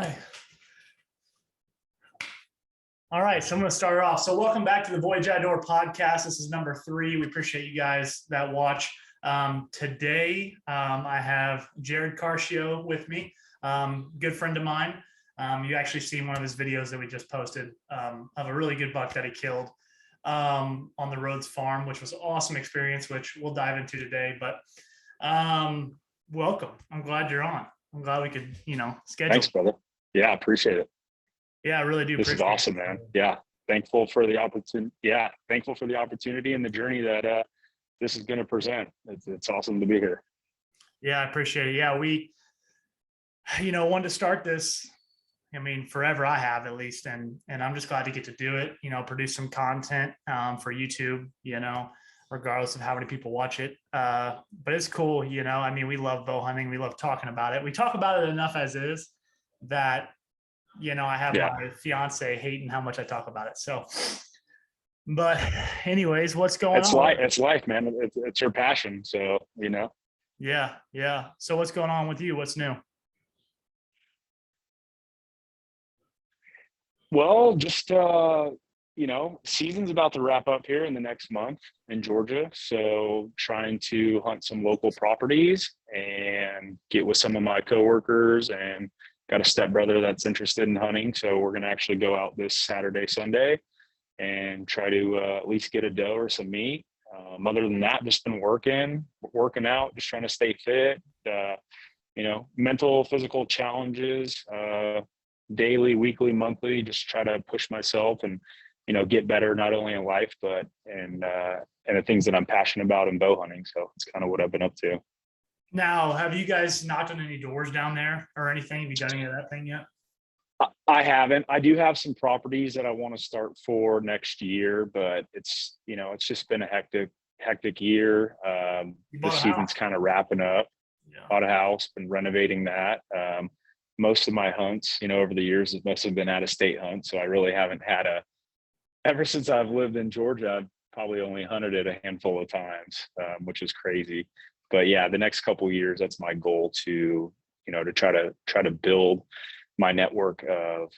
Okay. All right, so I'm going to start off. So welcome back to the Voyage Outdoor podcast. This is number 3. We appreciate you guys that watch. Today, I have Jarrod Carchio with me, good friend of mine. You actually seen one of his videos that we just posted of a really good buck that he killed on the Rhodes farm, which was an awesome experience, which we'll dive into today. But welcome. I'm glad you're on. I'm glad we could, schedule. Thanks, brother. Yeah, I appreciate it. Yeah, I really do. This is awesome, man. Yeah. Thankful for the opportunity. Yeah. Thankful for the opportunity and the journey that this is going to present. It's awesome to be here. Yeah, I appreciate it. Yeah, we, wanted to start this. I mean, forever I have at least, and I'm just glad to get to do it, produce some content for YouTube, regardless of how many people watch it. But it's cool, I mean, we love bow hunting. We love talking about it. We talk about it enough as is that, I have my fiance hating how much I talk about it. So, but anyways, what's going on? It's life, man. It's your passion. So, Yeah. Yeah. So what's going on with you? What's new? Well, just, season's about to wrap up here in the next month in Georgia. So trying to hunt some local properties and get with some of my coworkers, and got a stepbrother that's interested in hunting. So we're going to actually go out this Saturday, Sunday, and try to at least get a doe or some meat. Other than that, just been working out, just trying to stay fit, mental, physical challenges, daily, weekly, monthly, just try to push myself and, get better, not only in life, but and the things that I'm passionate about in bow hunting. So it's kind of what I've been up to. Now, have you guys knocked on any doors down there or anything? Have you done any of that thing yet? I haven't. I do have some properties that I want to start for next year, but it's just been a hectic year. The season's kind of wrapping up. Yeah. Bought a house, been renovating that. Most of my hunts, over the years, have mostly been out of state hunts. So I really haven't had ever since I've lived in Georgia, I've probably only hunted it a handful of times, which is crazy. But yeah, the next couple of years, that's my goal to try to build my network of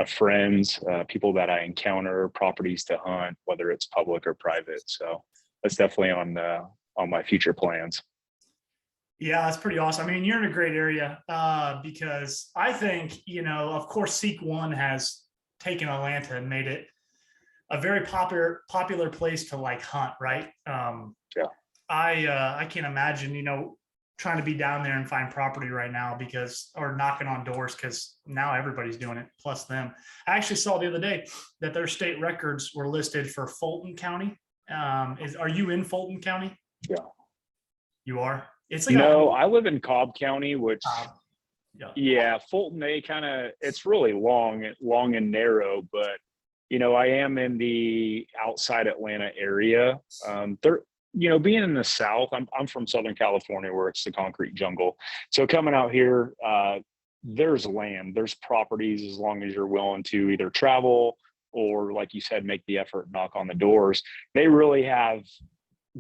friends, people that I encounter, properties to hunt, whether it's public or private. So that's definitely on my future plans. Yeah, that's pretty awesome. I mean, you're in a great area because I think, of course, Seek One has taken Atlanta and made it a very popular place to hunt, right? Yeah. I can't imagine, trying to be down there and find property right now or knocking on doors, because now everybody's doing it, plus them. I actually saw the other day that their state records were listed for Fulton County. Are you in Fulton County? Yeah. You are? It's no, I live in Cobb County, which Fulton, it's really long and narrow, but I am in the outside Atlanta area. Being in the South, I'm from Southern California, where it's the concrete jungle. So coming out here, there's land, there's properties, as long as you're willing to either travel or, like you said, make the effort, knock on the doors. They really have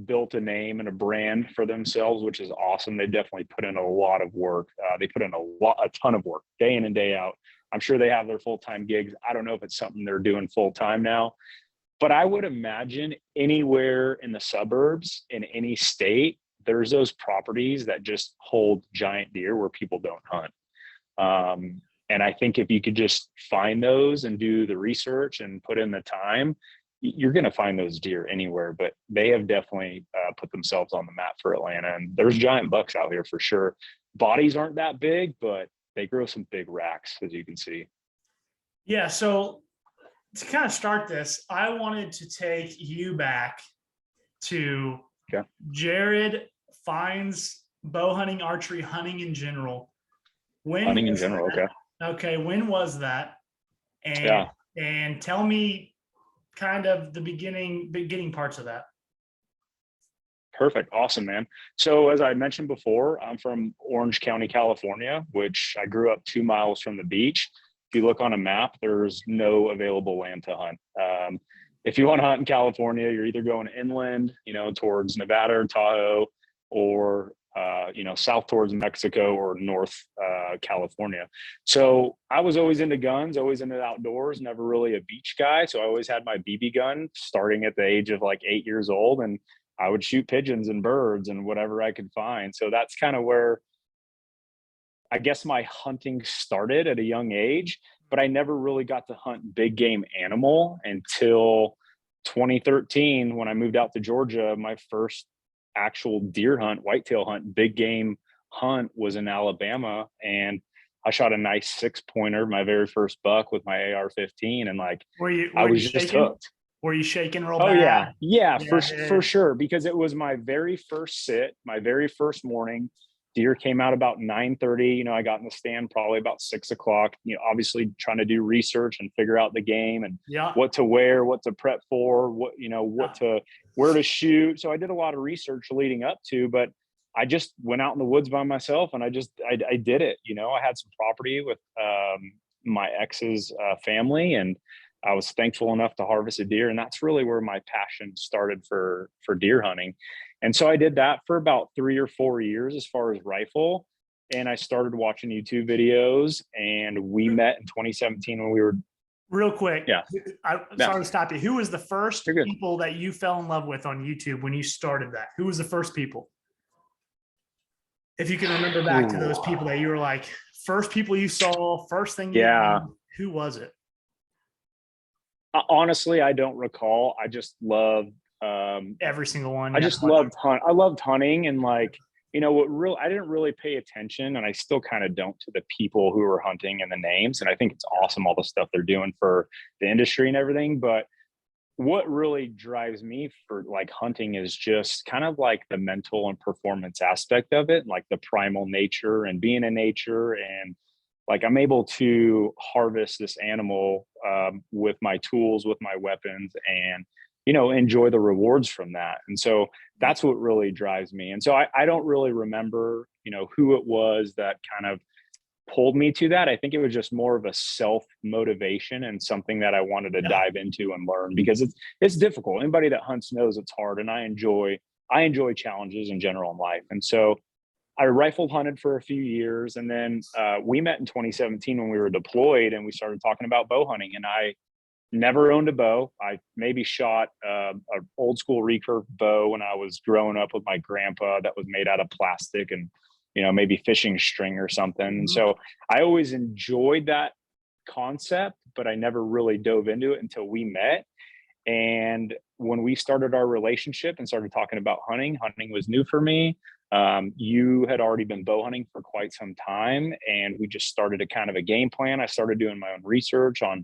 built a name and a brand for themselves, which is awesome. They definitely put in a lot of work. They put in a ton of work, day in and day out. I'm sure they have their full-time gigs. I don't know if it's something they're doing full-time now, but I would imagine anywhere in the suburbs in any state, there's those properties that just hold giant deer where people don't hunt. And I think if you could just find those and do the research and put in the time, you're going to find those deer anywhere. But they have definitely put themselves on the map for Atlanta, and there's giant bucks out here for sure. Bodies aren't that big, but they grow some big racks, as you can see. Yeah. So to kind of start this, I wanted to take you back to Jarrod finds bow hunting, archery, hunting in general. Hunting in general, okay. Okay, when was that? And tell me kind of the beginning parts of that. Perfect. Awesome, man. So as I mentioned before, I'm from Orange County, California, which I grew up 2 miles from the beach. If you look on a map, there's no available land to hunt. If you want to hunt in California, you're either going inland, towards Nevada or Tahoe, or south towards Mexico or north California. So I was always into guns, always into the outdoors, never really a beach guy. So I always had my BB gun starting at the age of like 8 years old, and I would shoot pigeons and birds and whatever I could find. So that's kind of where I guess my hunting started at a young age, but I never really got to hunt big game animal until 2013 when I moved out to Georgia. My first actual deer hunt, whitetail hunt, big game hunt was in Alabama, and I shot a nice 6-pointer, my very first buck with my AR-15, and like I was just hooked. Were you shaking real bad? Oh yeah, for sure, because it was my very first sit, my very first morning. Deer came out about 9:30. I got in the stand probably about 6 o'clock, obviously trying to do research and figure out the game and what to wear, what to prep for, where to shoot. So I did a lot of research leading up to, but I just went out in the woods by myself and I did it. I had some property with my ex's family, and I was thankful enough to harvest a deer. And that's really where my passion started for deer hunting. And so I did that for about 3 or 4 years as far as rifle. And I started watching YouTube videos, and we met in 2017 when we were. Real quick. Yeah. Sorry to stop you. Who was the first people that you fell in love with on YouTube when you started that? Who was the first people? If you can remember back to those people that you were like, first people you saw, first thing you did, who was it? Honestly, I don't recall. I just loved every single one. I just loved I loved hunting, and like, I didn't really pay attention, and I still kind of don't, to the people who are hunting and the names. And I think it's awesome, all the stuff they're doing for the industry and everything. But what really drives me for like hunting is just kind of like the mental and performance aspect of it, like the primal nature and being in nature. And like, I'm able to harvest this animal with my tools, with my weapons, and enjoy the rewards from that. And so that's what really drives me. And so I don't really remember, who it was that kind of pulled me to that. I think it was just more of a self motivation and something that I wanted to dive into and learn, because it's difficult. Anybody that hunts knows it's hard. And I enjoy challenges in general in life. And so I rifle hunted for a few years. And then we met in 2017 when we were deployed, and we started talking about bow hunting. And I never owned a bow. I maybe shot an old school recurve bow when I was growing up with my grandpa that was made out of plastic and, maybe fishing string or something. And so I always enjoyed that concept, but I never really dove into it until we met. And when we started our relationship and started talking about hunting was new for me. You had already been bow hunting for quite some time, and we just started a kind of a game plan. I started doing my own research on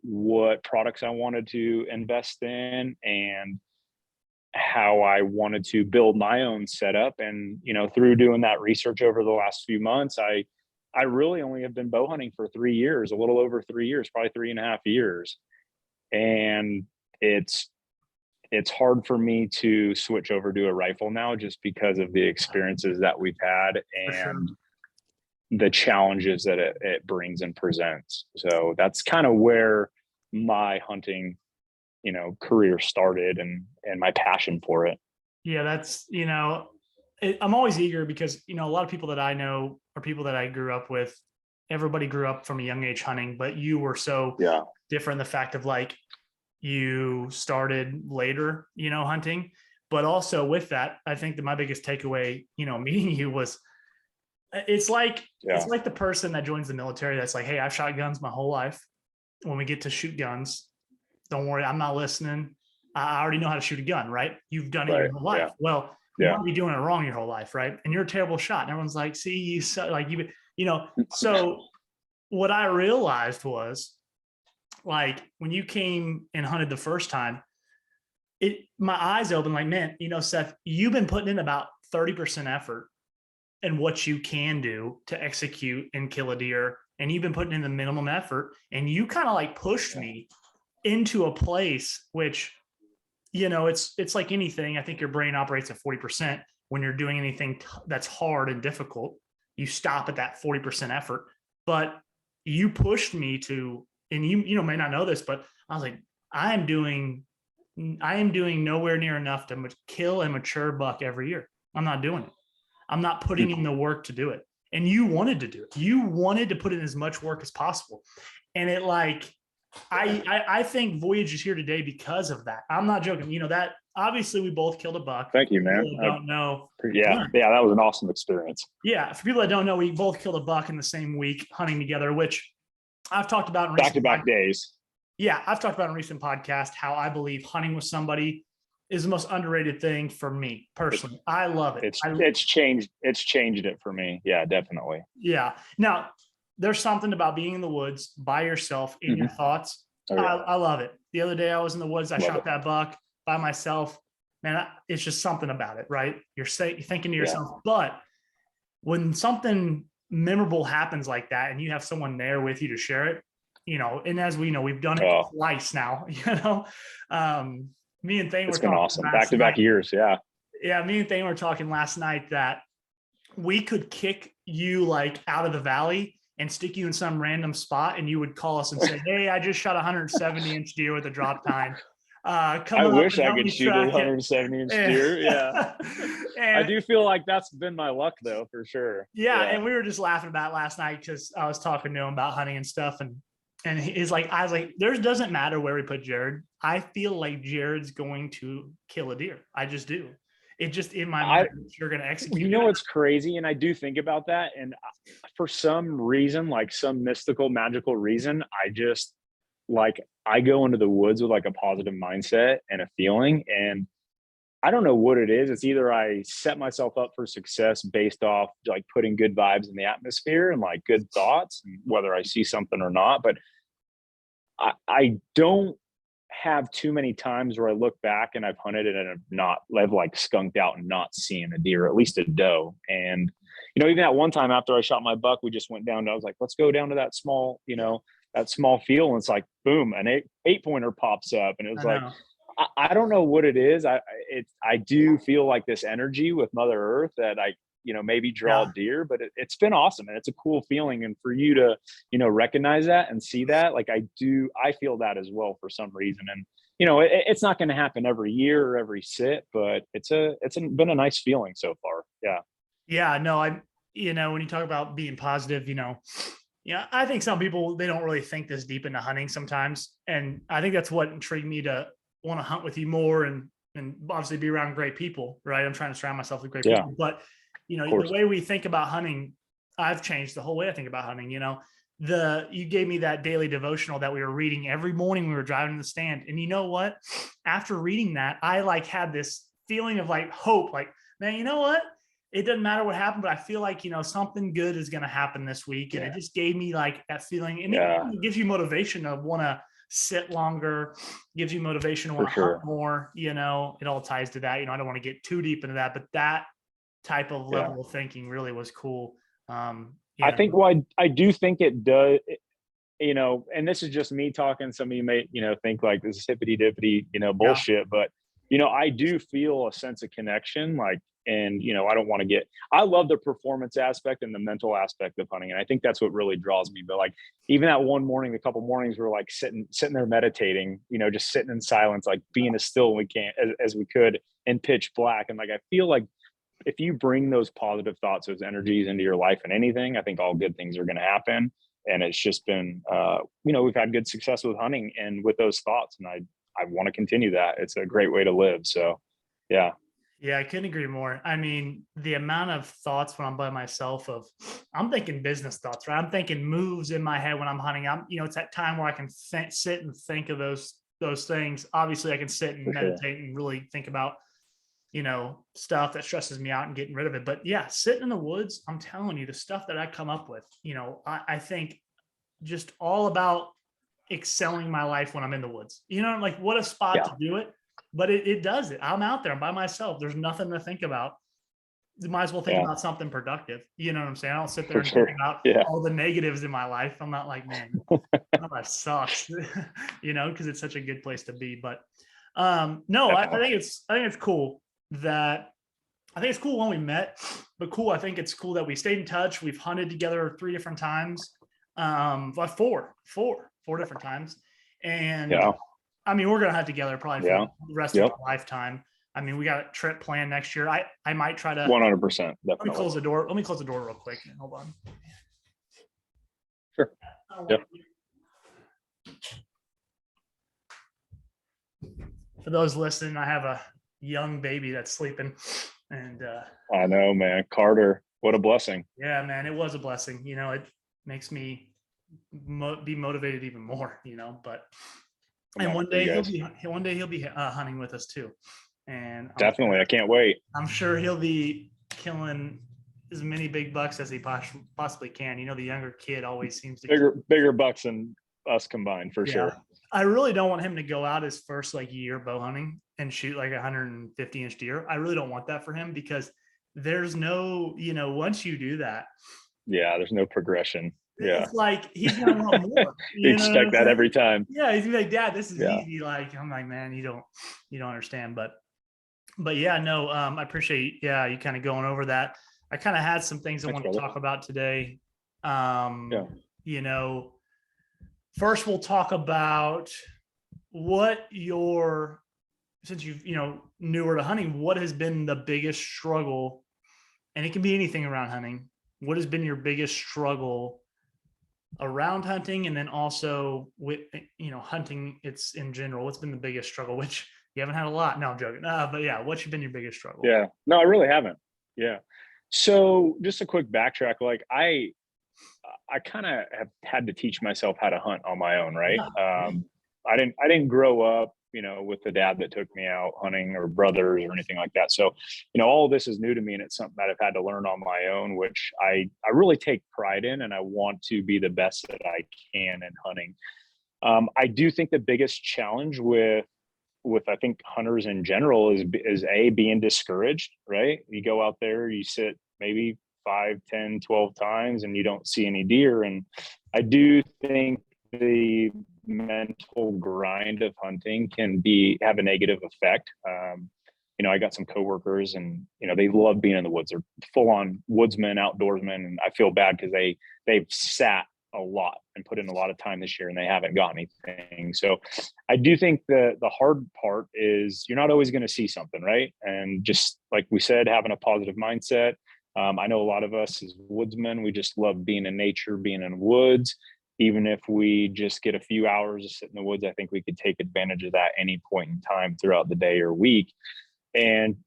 what products I wanted to invest in and how I wanted to build my own setup. And, through doing that research over the last few months, I really only have been bow hunting for 3 years, a little over 3 years, probably 3.5 years. And it's hard for me to switch over to a rifle now, just because of the experiences that we've had and the challenges that it brings and presents. So that's kind of where my hunting, career started, and my passion for it. Yeah, that's, I'm always eager because, a lot of people that I know are people that I grew up with. Everybody grew up from a young age hunting, but you were so different. The fact of like, you started later, hunting, but also with that, I think that my biggest takeaway, meeting you was, it's like the person that joins the military that's like, hey, I've shot guns my whole life. When we get to shoot guns, don't worry, I'm not listening. I already know how to shoot a gun, right? You've done it your whole life. Well, you might be doing it wrong your whole life, right? And you're a terrible shot. And everyone's like, see, you like so what I realized was, like, when you came and hunted the first time, my eyes opened, like, man, Seth, you've been putting in about 30% effort in what you can do to execute and kill a deer. And you've been putting in the minimum effort, and you kind of like pushed me into a place which, it's like anything. I think your brain operates at 40%. When you're doing anything that's hard and difficult, you stop at that 40% effort. But you pushed me to, and you may not know this, but I was like, I am doing nowhere near enough to kill a mature buck every year. I'm not doing it. I'm not putting in the work to do it. And you wanted to do it. You wanted to put in as much work as possible. And it like, I think Voyage is here today because of that. I'm not joking. You know, that obviously we both killed a buck. Thank you, man. People that don't know. Yeah, that was an awesome experience. Yeah. For people that don't know, we both killed a buck in the same week hunting together, which I've talked about in back-to-back days. Yeah, I've talked about in a recent podcast how I believe hunting with somebody is the most underrated thing for me personally. I love it. It's changed it for me. Yeah, definitely. Yeah. Now, there's something about being in the woods by yourself in your thoughts. Oh, yeah. I love it. The other day I was in the woods. I shot that buck by myself. Man, it's just something about it, right? You're thinking to yourself, but when something memorable happens like that and you have someone there with you to share it, you know, and as we know, we've done it twice now, you know, me and Thane were talking awesome back-to-back years. Yeah. Yeah. Me and Thane were talking last night that we could kick you like out of the valley and stick you in some random spot. And you would call us and say, hey, I just shot a 170-inch deer with a drop tine. I wish I could shoot a 170-inch deer. Yeah. I do feel like that's been my luck though, for sure. Yeah. And we were just laughing about it last night because I was talking to him about hunting and stuff. And he's like, I was like, there doesn't matter where we put Jarrod. I feel like Jarrod's going to kill a deer. I just do. It just in my mind, you're going to execute. You know, it's crazy. And I do think about that. And for some reason, like some mystical, magical reason, I go into the woods with like a positive mindset and a feeling. And I don't know what it is. It's either I set myself up for success based off like putting good vibes in the atmosphere and like good thoughts, whether I see something or not. But I don't have too many times where I look back and I've hunted and I've like skunked out and not seeing a deer, or at least a doe. And, you know, even that one time after I shot my buck, we just went down to, I was like, let's go down to that small, you know, that small field. And it's like, boom, an eight pointer pops up. And it was like, I don't know what it is. I do feel like this energy with Mother Earth that I, you know, maybe draw deer, but it's been awesome. And it's a cool feeling. And for you to, you know, recognize that and see that, like I feel that as well for some reason. And, you know, it's not going to happen every year or every sit, but it's been a nice feeling so far. Yeah. Yeah, no, you know, when you talk about being positive, you know, I think some people, they don't really think this deep into hunting sometimes. And I think that's what intrigued me to want to hunt with you more and obviously be around great people, right? I'm trying to surround myself with great people, but you know, the way we think about hunting, I've changed the whole way I think about hunting. You know, you gave me that daily devotional that we were reading every morning we were driving to the stand. And you know what, after reading that, I like had this feeling of like hope, like, man, you know what? It doesn't matter what happened, but I feel like, you know, something good is going to happen this week. And it just gave me like that feeling. And it gives you motivation to want to sit longer, gives you motivation to want to hunt more. You know, it all ties to that. You know, I don't want to get too deep into that, but that type of level of thinking really was cool. I think I do think it does, you know, and this is just me talking. Some of you may, you know, think like this is hippity dippity, you know, bullshit, but you know, I do feel a sense of connection, like, and, you know, I love the performance aspect and the mental aspect of hunting. And I think that's what really draws me. But like, even that one morning, a couple mornings, we're like sitting there meditating, you know, just sitting in silence, like being as still as we could in pitch black. And like, I feel like if you bring those positive thoughts, those energies into your life and anything, I think all good things are going to happen. And it's just been, you know, we've had good success with hunting and with those thoughts. And I want to continue that. It's a great way to live. So, yeah. Yeah, I couldn't agree more. I mean, the amount of thoughts when I'm by myself I'm thinking business thoughts, right? I'm thinking moves in my head when I'm hunting. You know, it's that time where I can sit and think of those things. Obviously I can sit and meditate and really think about, you know, stuff that stresses me out and getting rid of it. But yeah, sitting in the woods, I'm telling you, the stuff that I come up with, you know, I think just all about excelling my life when I'm in the woods, you know, like what a spot to do it. But it does it. I'm out there. I'm by myself. There's nothing to think about. You might as well think about something productive. You know what I'm saying? I don't sit there and think about all the negatives in my life. I'm not like, man, that sucks, you know, because it's such a good place to be. But no, I think it's cool that I think it's cool when we met, but cool. I think it's cool that we stayed in touch. We've hunted together 3 different times, four different times. And I mean, we're going to hunt together probably for the rest of our lifetime. I mean, we got a trip planned next year. I might try to 100%. let me close the door. Let me close the door real quick. Hold on. Sure. Yep. For those listening, I have a young baby that's sleeping, and I know, man. Carter, what a blessing. Yeah, man, it was a blessing. You know, it makes me be motivated even more. You know, but and one day he'll be hunting with us too, and definitely, I can't wait. I'm sure he'll be killing as many big bucks as he possibly can. You know, the younger kid always seems to bigger bucks than us combined for sure. I really don't want him to go out his first year bow hunting and shoot like 150-inch deer. I really don't want that for him, because there's no, once you do that. Yeah, there's no progression. Yeah. It's like he's gonna want more. You expect that every time. Yeah, he's gonna be like, Dad, this is easy. Like, I'm like, man, you don't understand. But yeah, no, I appreciate you kind of going over that. I kind of had some things I want to talk about today. First we'll talk about since you've, newer to hunting, what has been the biggest struggle, and it can be anything around hunting. What has been your biggest struggle around hunting? And then also with, hunting, it's in general, what's been the biggest struggle, which you haven't had a lot. No, I'm joking. But yeah, what's been your biggest struggle? Yeah, no, I really haven't. Yeah. So just a quick backtrack. Like I kind of have had to teach myself how to hunt on my own, right? Yeah. I didn't grow up, with the dad that took me out hunting, or brothers or anything like that. So, all of this is new to me, and it's something that I've had to learn on my own, which I really take pride in, and I want to be the best that I can in hunting. I do think the biggest challenge with I think hunters in general is being discouraged, right? You go out there, you sit maybe 5, 10, 12 times and you don't see any deer. And I do think the mental grind of hunting can have a negative effect. I got some coworkers, and they love being in the woods. They're full on woodsmen, outdoorsmen, and I feel bad because they've sat a lot and put in a lot of time this year and they haven't got anything. So I do think the hard part is you're not always going to see something, right? And just like we said, having a positive mindset. I know a lot of us as woodsmen, we just love being in nature, being in woods. Even if we just get a few hours to sit in the woods, I think we could take advantage of that any point in time throughout the day or week. And,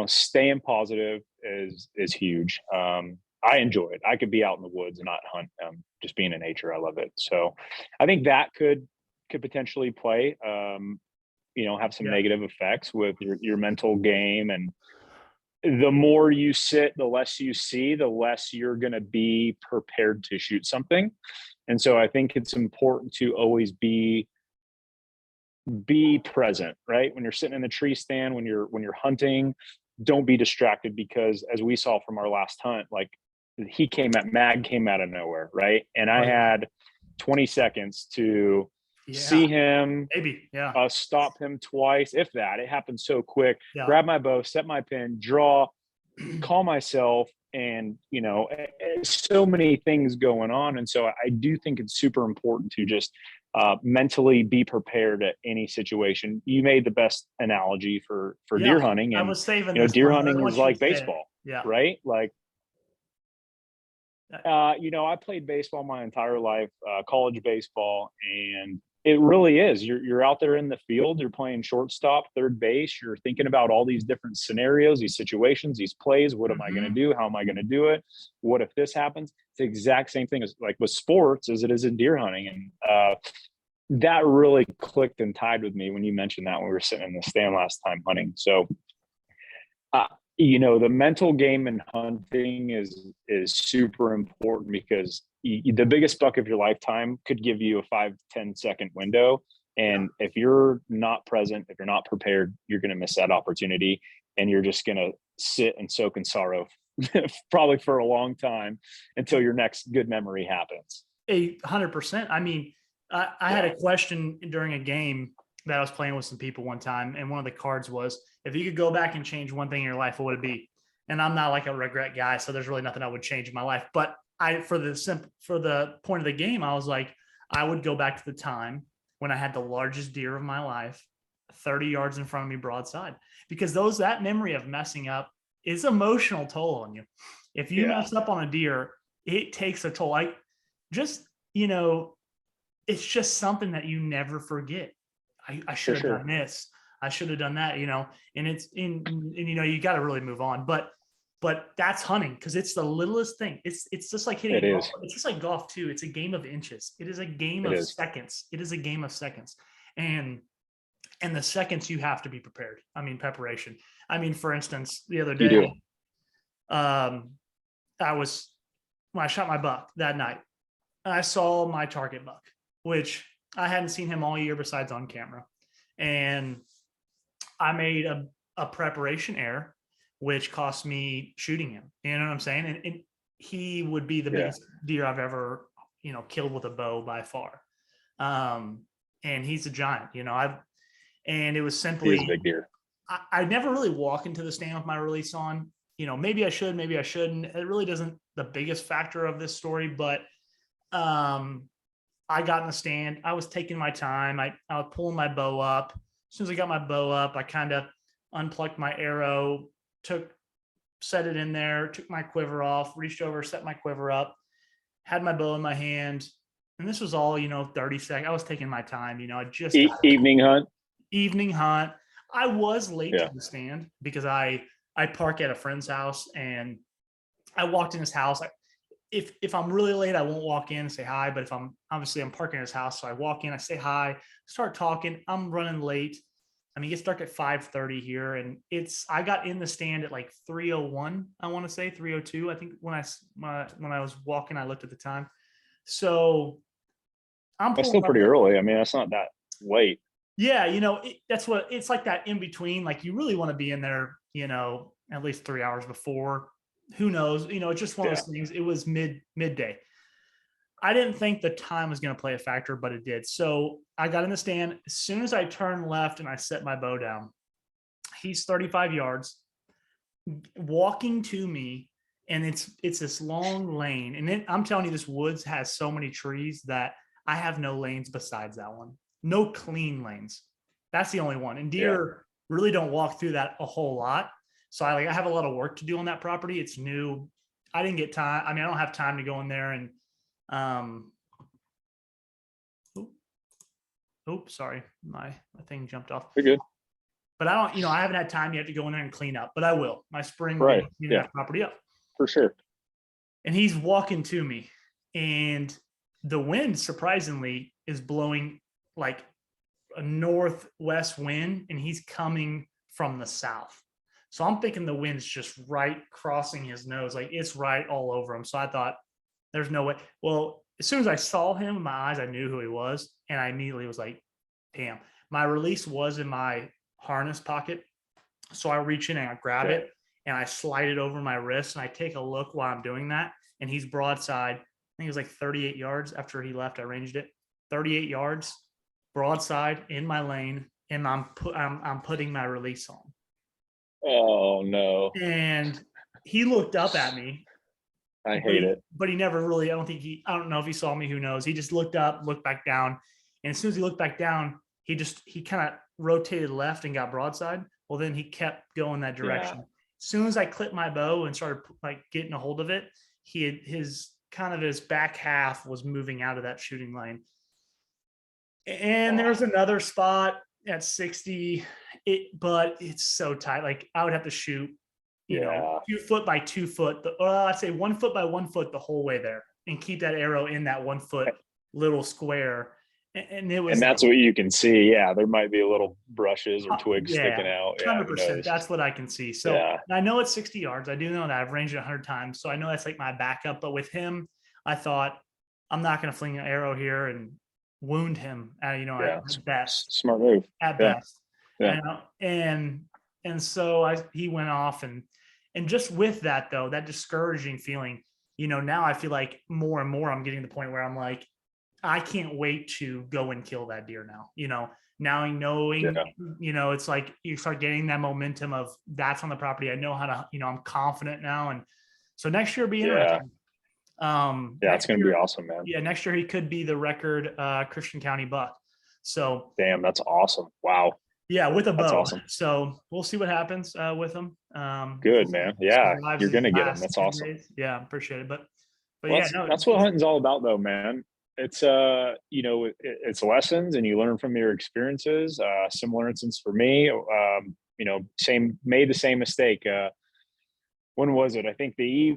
staying positive is huge. I enjoy it. I could be out in the woods and not hunt. Just being in nature, I love it. So I think that could potentially play, have some negative effects with your mental game. And the more you sit, the less you see, the less you're going to be prepared to shoot something. And so I think it's important to always be present, right? When you're sitting in the tree stand, when you're hunting, don't be distracted, because as we saw from our last hunt, like Mag came out of nowhere, right? And I had 20 seconds to see him, stop him twice, if that. It happened so quick. Grab my bow, set my pin, draw, call myself, and so many things going on. And so I do think it's super important to just mentally be prepared at any situation. You made the best analogy for deer hunting, and I was saving deer hunting is like baseball, right? Like I played baseball my entire life, college baseball, and it really is. You're out there in the field, you're playing shortstop, third base, you're thinking about all these different scenarios, these situations, these plays. What am I going to do? How am I going to do it? What if this happens? It's the exact same thing as like with sports as it is in deer hunting. And that really clicked and tied with me when you mentioned that when we were sitting in the stand last time hunting. So the mental game in hunting is super important, because the biggest buck of your lifetime could give you a 5-10 second window. And if you're not present, if you're not prepared, you're going to miss that opportunity, and you're just going to sit and soak in sorrow probably for a long time until your next good memory happens. 100%. I mean, I had a question during a game that I was playing with some people one time, and one of the cards was, if you could go back and change one thing in your life, what would it be? And I'm not like a regret guy, so there's really nothing I would change in my life. But for the point of the game, I was like, I would go back to the time when I had the largest deer of my life, 30 yards in front of me broadside, because that memory of messing up is emotional toll on you. If you mess up on a deer, it takes a toll. It's just something that you never forget. I should have done this. I should have done that, and you got to really move on. But that's hunting, because it's the littlest thing. It's just like hitting golf. It's just like golf too. It's a game of inches. It is a game of seconds. It is a game of seconds. And the seconds, you have to be prepared. I mean, preparation. I mean, for instance, the other day, when I shot my buck that night, I saw my target buck, which I hadn't seen him all year besides on camera. And I made a preparation error, which cost me shooting him. You know what I'm saying? And he would be the biggest deer I've ever, killed with a bow by far. And he's a giant, and it was simply, he's a big deer. I never really walk into the stand with my release on. Maybe I should, maybe I shouldn't. It really doesn't the biggest factor of this story, but I got in the stand. I was taking my time. I was pulling my bow up. As soon as I got my bow up, I kind of unplugged my arrow, set it in there, took my quiver off, reached over, set my quiver up, had my bow in my hand. And this was all, 30 seconds. I was taking my time, I just evening hunt. I was late to the stand because I park at a friend's house, and I walked in his house. If I'm really late, I won't walk in and say hi. But if I'm parking at his house, so I walk in, I say hi, start talking. I'm running late. I mean, it gets dark at 5:30 here, and I got in the stand at like 3:01. I want to say 3:02. I think when I was walking, I looked at the time. So that's still pretty early. I mean, that's not that late. Yeah, that's what it's like, that in between. Like, you really want to be in there, at least 3 hours before. Who knows? It's just one of those things. It was midday. I didn't think the time was going to play a factor, but it did. So I got in the stand. As soon as I turned left and I set my bow down, he's 35 yards walking to me, and it's this long lane. And then I'm telling you, this woods has so many trees that I have no lanes besides that one. No clean lanes. That's the only one. And deer really don't walk through that a whole lot. So I have a lot of work to do on that property. It's new. I didn't get time. I mean, I don't have time to go in there and, sorry. My thing jumped off. You're good. But I don't, I haven't had time yet to go in there and clean up, but I will. My spring, that property up. For sure. And he's walking to me, and the wind, surprisingly, is blowing like a northwest wind, and he's coming from the south. So I'm thinking the wind's just right crossing his nose. Like, it's right all over him. So I thought, there's no way. Well, as soon as I saw him in my eyes, I knew who he was. And I immediately was like, damn. My release was in my harness pocket. So I reach in and I grab it, and I slide it over my wrist, and I take a look while I'm doing that. And he's broadside. I think it was like 38 yards after he left. I ranged it 38 yards broadside in my lane. And I'm putting my release on. Oh no. And he looked up at me. I hate it. But he never really, I don't know if he saw me, who knows. He just looked up, looked back down. And as soon as he looked back down, he kind of rotated left and got broadside. Well, then he kept going that direction. As soon as I clipped my bow and started like getting a hold of it, his back half was moving out of that shooting lane. And there was another spot at 60, but it's so tight. Like, I would have to shoot, 2 foot by 2 foot. I'd say 1 foot by 1 foot the whole way there, and keep that arrow in that 1 foot little square. And it was, and that's what you can see. Yeah, there might be little brushes or twigs sticking out. 100%. That's what I can see. So I know it's 60 yards. I do know that I've ranged it 100 times. So I know that's like my backup. But with him, I thought, I'm not going to fling an arrow here and wound him at best. Smart move. At best. And so he went off, and just with that though, that discouraging feeling, now I feel like more and more I'm getting to the point where I'm like, I can't wait to go and kill that deer now. Now knowing, it's like you start getting that momentum of that's on the property. I know how to, I'm confident now. And so next year will be interesting. It's going to be awesome, man. Yeah. Next year he could be the record Christian County buck. So damn, that's awesome. Wow. Yeah, with a That's bow. awesome. So we'll see what happens with him. If Good, he man. Yeah, survives you're these gonna get them. last That's 10 awesome. days. Yeah, appreciate it. But Well, yeah, no, that's what hunting's all about, though, man. It's it's lessons, and you learn from your experiences. Similar instance for me. Made the same mistake. When was it? I think I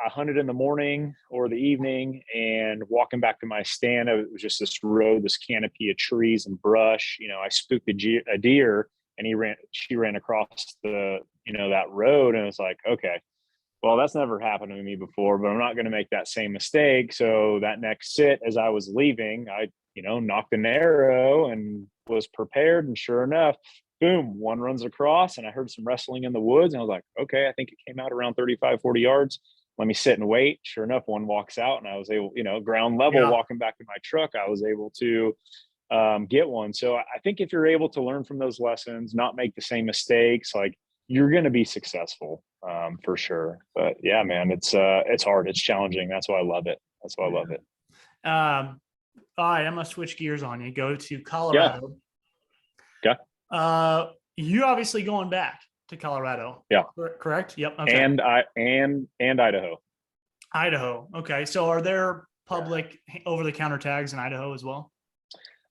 hunted in the morning or the evening, and walking back to my stand, it was just this road, this canopy of trees and brush. I spooked a deer, and she ran across that road, and it's like, okay, well, that's never happened to me before, but I'm not going to make that same mistake. So that next sit, as I was leaving, I knocked an arrow and was prepared, and sure enough, boom, one runs across, and I heard some wrestling in the woods, and I was like, okay, I think it came out around 35, 40 yards. Let me sit and wait. Sure enough, one walks out, and I was able, ground level, walking back to my truck, I was able to get one. So I think if you're able to learn from those lessons, not make the same mistakes, like, you're going to be successful for sure. But yeah, man, it's hard. It's challenging. That's why I love it. That's why I love it. All right, I'm gonna switch gears on you. Go to Colorado. Yeah. You obviously going back to Colorado. Yeah. Correct. Yep. Okay. And Idaho. Idaho. Okay. So are there public over-the-counter tags in Idaho as well?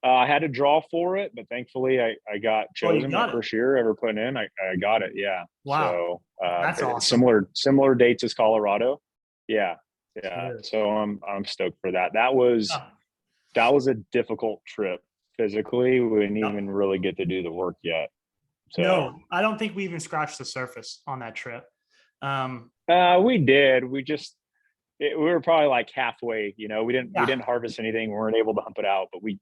I had to draw for it, but thankfully I got chosen my first year ever putting in. I got it. Yeah. Wow. So that's awesome. Similar dates as Colorado. Yeah. Yeah. Good. So I'm stoked for that. That was a difficult trip physically. We didn't even really get to do the work yet. So no, I don't think we even scratched the surface on that trip. We did. We were probably like halfway, we didn't harvest anything. We weren't able to hump it out, but we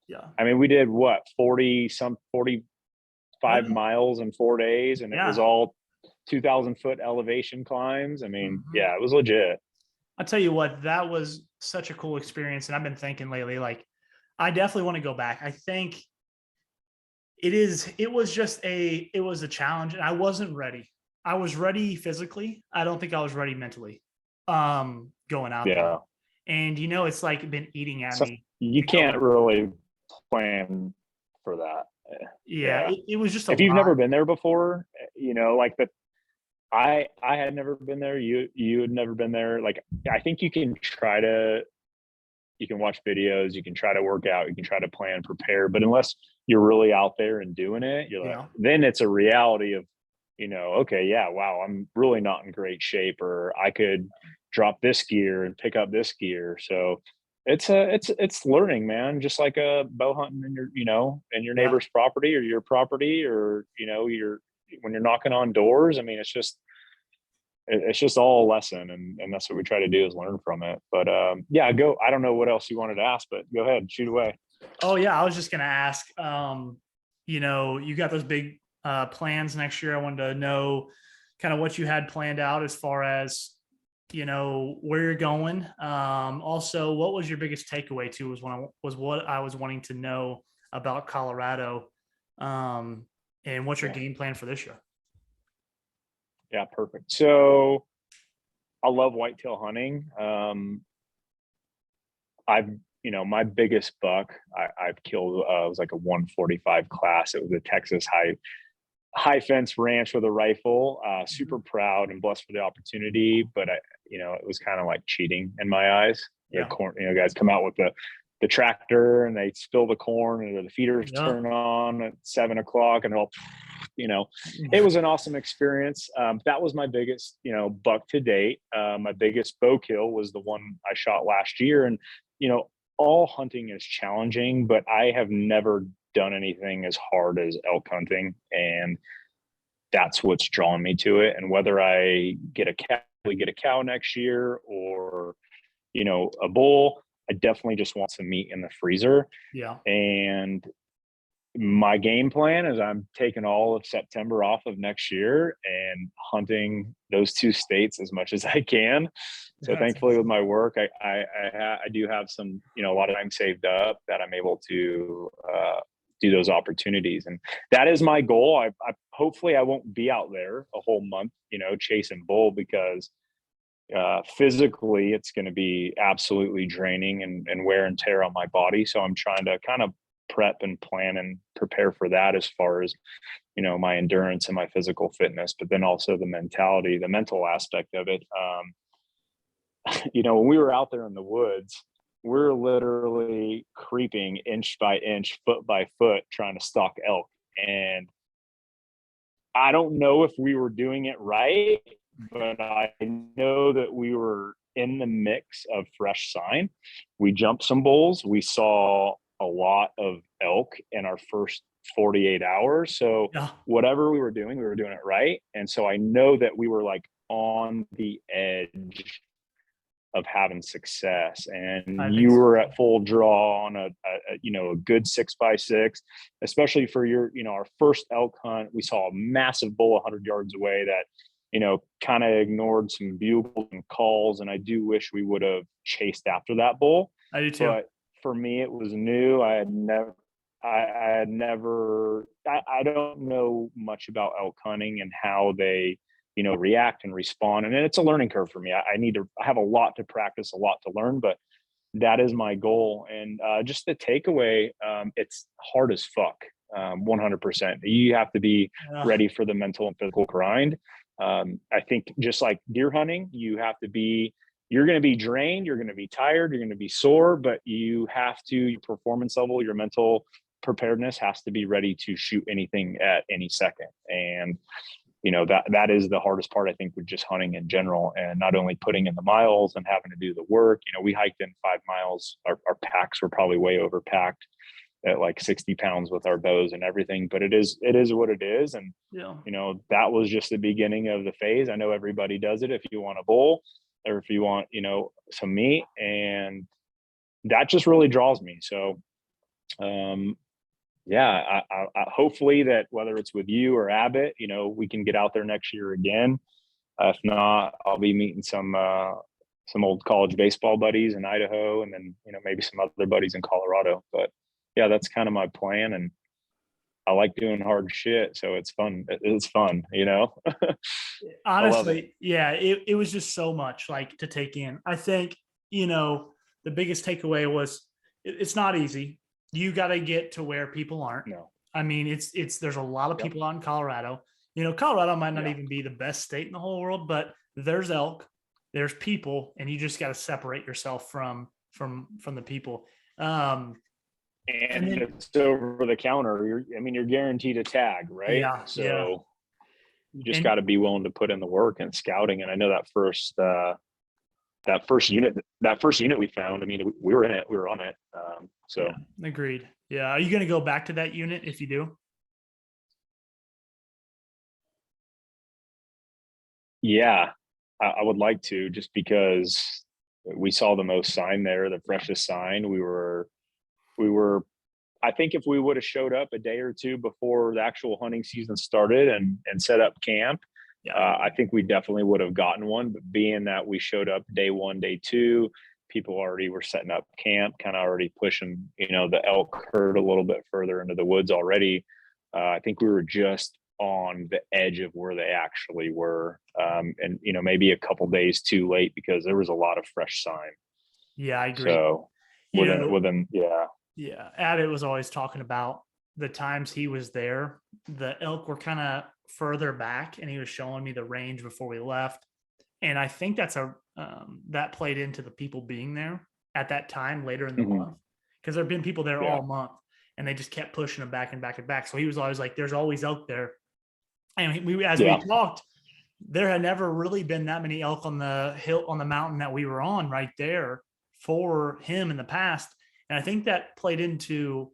did what, 45 miles in 4 days, and it was all 2,000 foot elevation climbs. Yeah, it was legit. I'll tell you what, that was such a cool experience. And I've been thinking lately, like, I definitely want to go back. I think it was a challenge, and I wasn't ready. I was ready physically. I don't think I was ready mentally. Going out there, and it's like been eating at me. You can't really plan for that. Yeah. It was just if you've never been there before, like that. I had never been there. You had never been there. Like, I think you can watch videos, you can try to work out, you can try to plan, prepare, but unless you're really out there and doing it, you're like, then it's a reality of, okay, yeah, wow, I'm really not in great shape, or I could drop this gear and pick up this gear. So it's learning, man, just like a bow hunting in your neighbor's property or your property, or when you're knocking on doors. It's just all a lesson, and that's what we try to do, is learn from it. But I don't know what else you wanted to ask, but go ahead, shoot away. Oh yeah, I was just gonna ask, you got those big plans next year. I wanted to know kind of what you had planned out as far as where you're going. Also, what was your biggest takeaway too, was what I was wanting to know about Colorado, and what's your game plan for this year? Yeah, perfect. So I love whitetail hunting. My biggest buck I've killed was like a 145 class. It was a Texas high fence ranch with a rifle. Super proud and blessed for the opportunity, but it was kind of like cheating in my eyes. Yeah. Corn, guys come out with the tractor, and they spill the corn, and the feeders turn on at 7 o'clock, and it was an awesome experience. That was my biggest, buck to date. My biggest bow kill was the one I shot last year. And, all hunting is challenging, but I have never done anything as hard as elk hunting. And that's what's drawn me to it. And whether I get a cow next year, or, a bull, I definitely just want some meat in the freezer. Yeah. And my game plan is I'm taking all of September off of next year and hunting those two states as much as I can. So thankfully, with my work, I do have some, a lot of time saved up that I'm able to do those opportunities. And that is my goal. I hopefully I won't be out there a whole month, chasing bull, because physically it's going to be absolutely draining and wear and tear on my body. So I'm trying to kind of prep and plan and prepare for that as far as, my endurance and my physical fitness, but then also the mental aspect of it. When we were out there in the woods, we're literally creeping inch by inch, foot by foot, trying to stalk elk. And I don't know if we were doing it right, but I know that we were in the mix of fresh sign. We jumped some bulls. We saw a lot of elk in our first 48 hours. So whatever we were doing it right. And so I know that we were like on the edge of having success, and you were at full draw on a good 6x6, especially for our first elk hunt. We saw a massive bull 100 yards away that, kind of ignored some bugles and calls. And I do wish we would have chased after that bull. I do too. But for me, it was new. I don't know much about elk hunting and how they, react and respond. And it's a learning curve for me. I have a lot to practice, a lot to learn, but that is my goal. And just the takeaway, it's hard as fuck. 100%. You have to be ready for the mental and physical grind. I think just like deer hunting, you're going to be drained, you're going to be tired, you're going to be sore, but your performance level, your mental preparedness has to be ready to shoot anything at any second. And that is the hardest part, I think, with just hunting in general, and not only putting in the miles and having to do the work. We hiked in 5 miles. Our packs were probably way overpacked at like 60 pounds with our bows and everything, but it is what it is. And, that was just the beginning of the phase. I know everybody does it if you want a bull or if you want, some meat, and that just really draws me. So, I hopefully that whether it's with you or Abbott, we can get out there next year again. If not, I'll be meeting some old college baseball buddies in Idaho, and then, maybe some other buddies in Colorado. But yeah, that's kind of my plan. And I like doing hard shit. So it's fun. It's fun, Honestly, it was just so much like to take in. I think, the biggest takeaway was it's not easy. You got to get to where people aren't. No. I mean, there's a lot of people out in Colorado. Colorado might not even be the best state in the whole world, but there's elk, there's people, and you just got to separate yourself from the people. And then, it's over the counter. You're guaranteed a tag, right? Yeah. So you just got to be willing to put in the work and scouting. And I know that first unit we found, we were in it, we were on it. Agreed. Yeah. Are you going to go back to that unit if you do? Yeah, I would like to, just because we saw the most sign there, the freshest sign. We were, I think if we would have showed up a day or two before the actual hunting season started and set up camp, I think we definitely would have gotten one. But being that we showed up day 1, day 2, people already were setting up camp, kind of already pushing, the elk herd a little bit further into the woods already. I think we were just on the edge of where they actually were. And, maybe a couple days too late, because there was a lot of fresh sign. Yeah, I agree. So within. Yeah. Abbott was always talking about the times he was there, the elk were kind of further back, and he was showing me the range before we left. And I think that played into the people being there at that time later in the month, because there've been people there all month, and they just kept pushing them back and back and back. So he was always like, there's always elk there. And we talked, there had never really been that many elk on the hill, on the mountain that we were on right there for him in the past. And I think that played into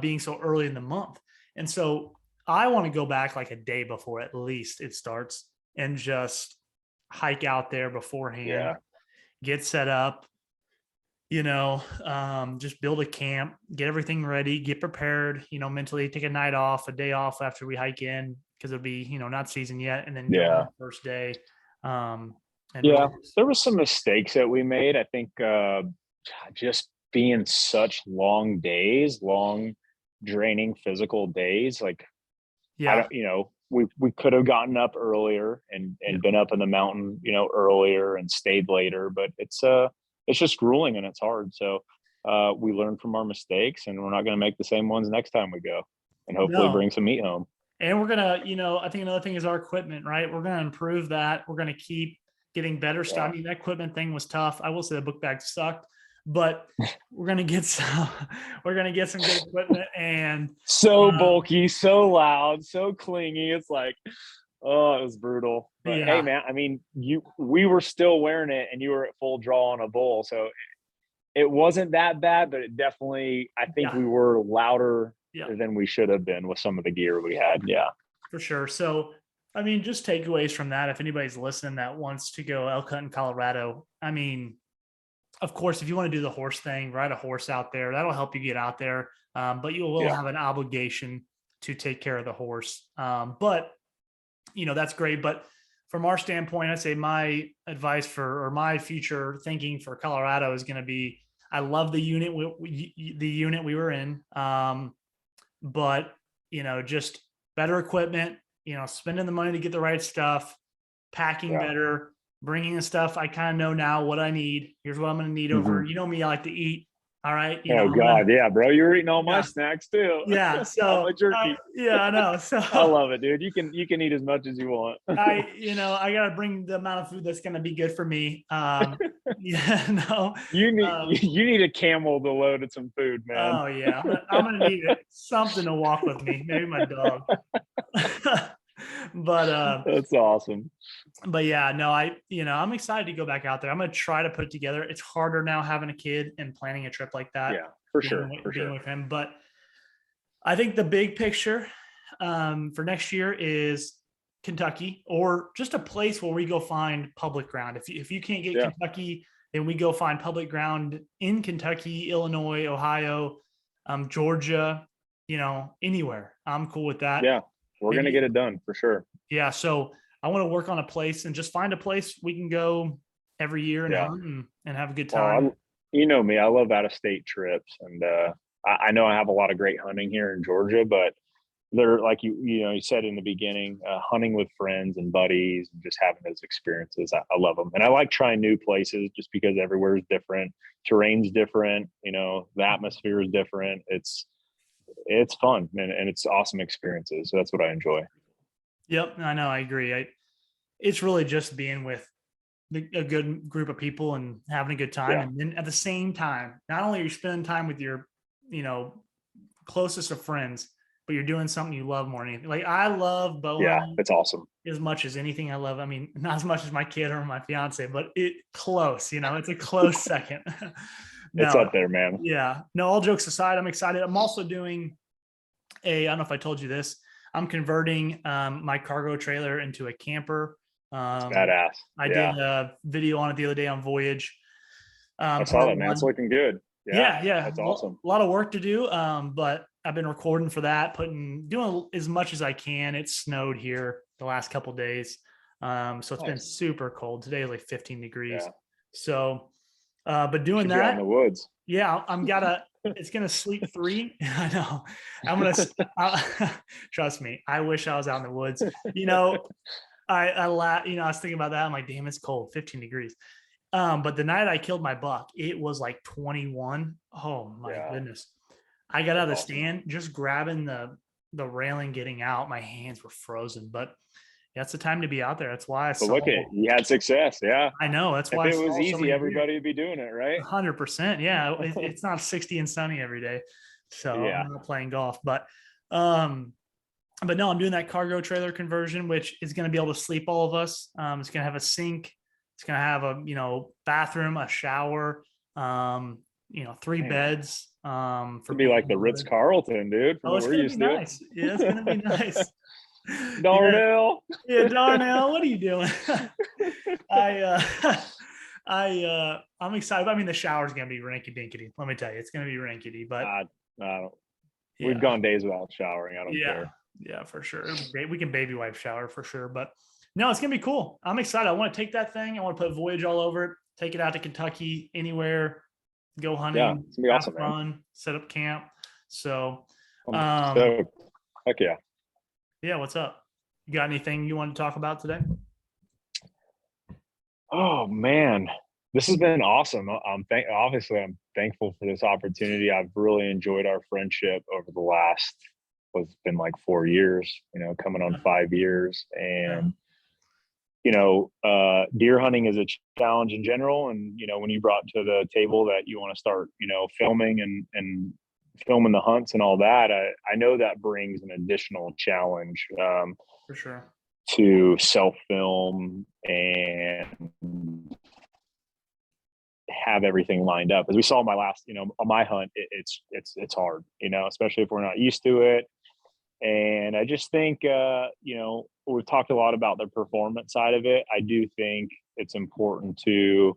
being so early in the month. And so I want to go back like a day before at least it starts, and just hike out there beforehand, get set up, just build a camp, get everything ready, get prepared, mentally, take a night off, a day off after we hike in, because it'll be, not season yet. And then go on the first day. There was some mistakes that we made. I think just being such long days, long draining physical days, like, we could have gotten up earlier and been up in the mountain, earlier and stayed later, but it's just grueling and it's hard. So we learn from our mistakes, and we're not going to make the same ones next time we go, and hopefully bring some meat home. And we're going to, I think another thing is our equipment, right? We're going to improve that. We're going to keep getting better stuff. I mean, that equipment thing was tough. I will say the book bag sucked, but we're going to get some good equipment, and so bulky, so loud, so clingy. It's like, oh, it was brutal. But hey, man, I mean, we were still wearing it, and you were at full draw on a bull. So it wasn't that bad, but it definitely, I think we were louder than we should have been with some of the gear we had. Yeah, for sure. So, I mean, just takeaways from that. If anybody's listening that wants to go elk hunt in Colorado, I mean, of course, if you want to do the horse thing, ride a horse out there, that'll help you get out there. But you will have an obligation to take care of the horse. But, that's great. But from our standpoint, I say my advice or my future thinking for Colorado is going to be, I love the unit, we were in. But, just better equipment, spending the money to get the right stuff, packing better, bringing the stuff. I kind of know now what I need. Here's what I'm going to need over. You know me, I like to eat. All right. Yeah, bro. You're eating all my snacks too. Yeah. So jerky. I know. So I love it, dude. You can eat as much as you want. I got to bring the amount of food that's going to be good for me. You need a camel to load at some food, man. Oh yeah. I'm going to need something to walk with me. Maybe my dog. But that's awesome. But yeah, no, I'm excited to go back out there. I'm going to try to put it together. It's harder now having a kid and planning a trip like that. Yeah, for sure. Being with him. But I think the big picture for next year is Kentucky, or just a place where we go find public ground. If you can't get Kentucky, then we go find public ground in Kentucky, Illinois, Ohio, Georgia, anywhere. I'm cool with that. Yeah. We're going to get it done for sure. Yeah. So I want to work on a place and just find a place we can go every year and hunt and have a good time. You know me, I love out of state trips, and I know I have a lot of great hunting here in Georgia, but they're like you said in the beginning, hunting with friends and buddies and just having those experiences. I love them, and I like trying new places just because everywhere is different, terrain's different, the atmosphere is different. It's fun and it's awesome experiences. So that's what I enjoy. Yep. I know. I agree. It's really just being with a good group of people and having a good time. Yeah. And then at the same time, not only are you spending time with your, closest of friends, but you're doing something you love more than anything. Like I love bow hunting. It's awesome. As much as anything I love. I mean, not as much as my kid or my fiance, but close, it's a close second. No, it's up there, man. Yeah. No, all jokes aside, I'm excited. I'm also doing I don't know if I told you this, I'm converting my cargo trailer into a camper. Badass. I did a video on it the other day on Voyage. I saw that, man. It's looking good. Yeah. That's awesome. A lot of work to do, but I've been recording for that, doing as much as I can. It snowed here the last couple of days. So it's been super cold. Today is like 15 degrees. Yeah. So, but doing that in the woods. Yeah, it's going to sleep 3. I know. Trust me. I wish I was out in the woods. I was thinking about that. I'm like, damn, it's cold, 15 degrees. But the night I killed my buck, it was like 21. Oh my goodness. I got out of the stand, just grabbing the railing, getting out. My hands were frozen, but that's the time to be out there. That's why you had success. Yeah. I know. That's why if it was easy, everybody would be doing it, right? 100%. Yeah. It's not 60 and sunny every day. So I'm not playing golf, but no, I'm doing that cargo trailer conversion, which is going to be able to sleep all of us. It's going to have a sink. It's going to have a, bathroom, a shower, 3 beds. For be like the Ritz-Carlton, dude. It's going to be nice. Yeah, it's going to be nice. Darnell. Yeah, Darnell, what are you doing? I'm excited. I mean, the shower's gonna be rinky dinkety. Let me tell you, it's gonna be rinkety. But we've gone days without showering. I don't care. Yeah, for sure. We can baby wipe shower for sure. But no, it's gonna be cool. I'm excited. I want to take that thing. I want to put Voyage all over it. Take it out to Kentucky, anywhere. Go hunting. Yeah, it's gonna be awesome, man. Set up camp. So, heck yeah. Yeah, what's up? You got anything you want to talk about today? Oh man, This has been awesome. Obviously I'm thankful for this opportunity. I've really enjoyed our friendship over the last, what's been like 4 years, coming on 5 years. And, deer hunting is a challenge in general. And, when you brought to the table that you want to start, filming and filming the hunts and all that, I know that brings an additional challenge. For sure. To self-film and have everything lined up. As we saw on my last, on my hunt, it's hard, especially if we're not used to it. And I just think, we've talked a lot about the performance side of it. I do think it's important to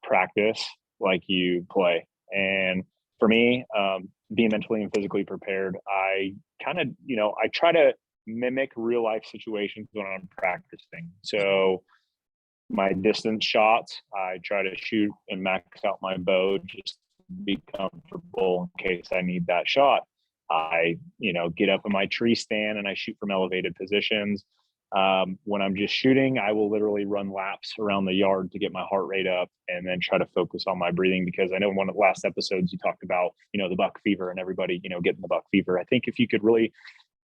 practice like you play. And for me, being mentally and physically prepared, I kind of, I try to mimic real life situations when I'm practicing. So my distance shots, I try to shoot and max out my bow just to be comfortable in case I need that shot. I, get up in my tree stand and I shoot from elevated positions. When I'm just shooting, I will literally run laps around the yard to get my heart rate up and then try to focus on my breathing, because I know one of the last episodes you talked about, the buck fever and everybody, getting the buck fever. I think if you could really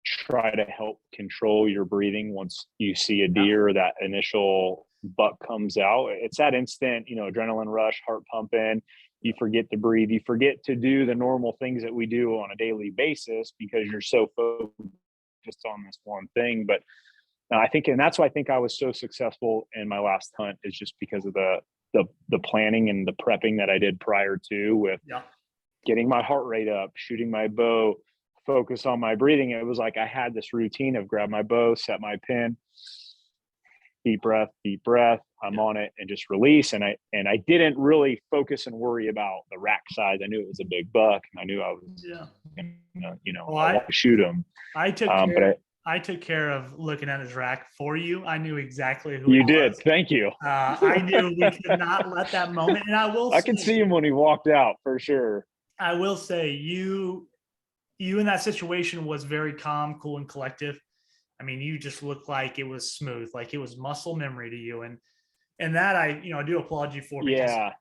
try to help control your breathing once you see a deer, that initial buck comes out, it's that instant, adrenaline rush, heart pumping. You forget to breathe. You forget to do the normal things that we do on a daily basis because you're so focused on this one thing. But I think, and that's why I think I was so successful in my last hunt, is just because of the planning and the prepping that I did prior to, with getting my heart rate up, shooting my bow, focus on my breathing. It was like I had this routine of grab my bow, set my pin, deep breath, I'm on it, and just release. And I didn't really focus and worry about the rack size. I knew it was a big buck, and I knew I was gonna, I want to shoot him. I took care of looking at his rack for you. I knew exactly who you did. Was. Thank you. I knew we could not let that moment. And I could see him when he walked out for sure. I will say you in that situation was very calm, cool, and collective. I mean, you just looked like it was smooth, like it was muscle memory to you. And that I do applaud you for, because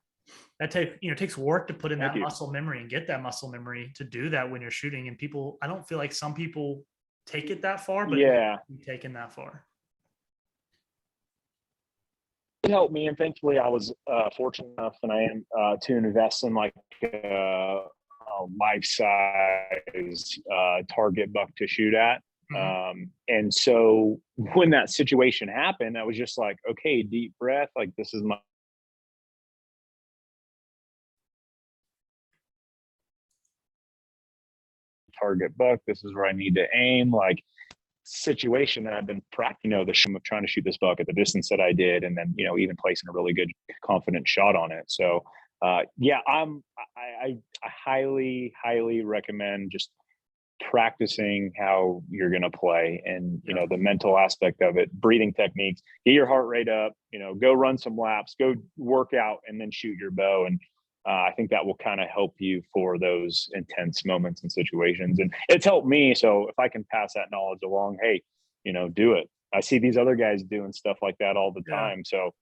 that takes work to put in that muscle memory and get that muscle memory to do that when you're shooting. And people, I don't feel like some people take it that far, but you've taken that far. It helped me, and thankfully I was fortunate enough, and I am to invest in like a life-size target buck to shoot at. And so when that situation happened, I was just like, okay, deep breath, like this is my target buck, this is where I need to aim, like situation that I've been practicing, the shim of trying to shoot this buck at the distance that I did, and then even placing a really good confident shot on it. So I highly recommend just practicing how you're going to play, and the mental aspect of it, breathing techniques, get your heart rate up, go run some laps, go work out, and then shoot your bow. And I think that will kind of help you for those intense moments and situations. And it's helped me. So if I can pass that knowledge along, hey, do it. I see these other guys doing stuff like that all the time. So,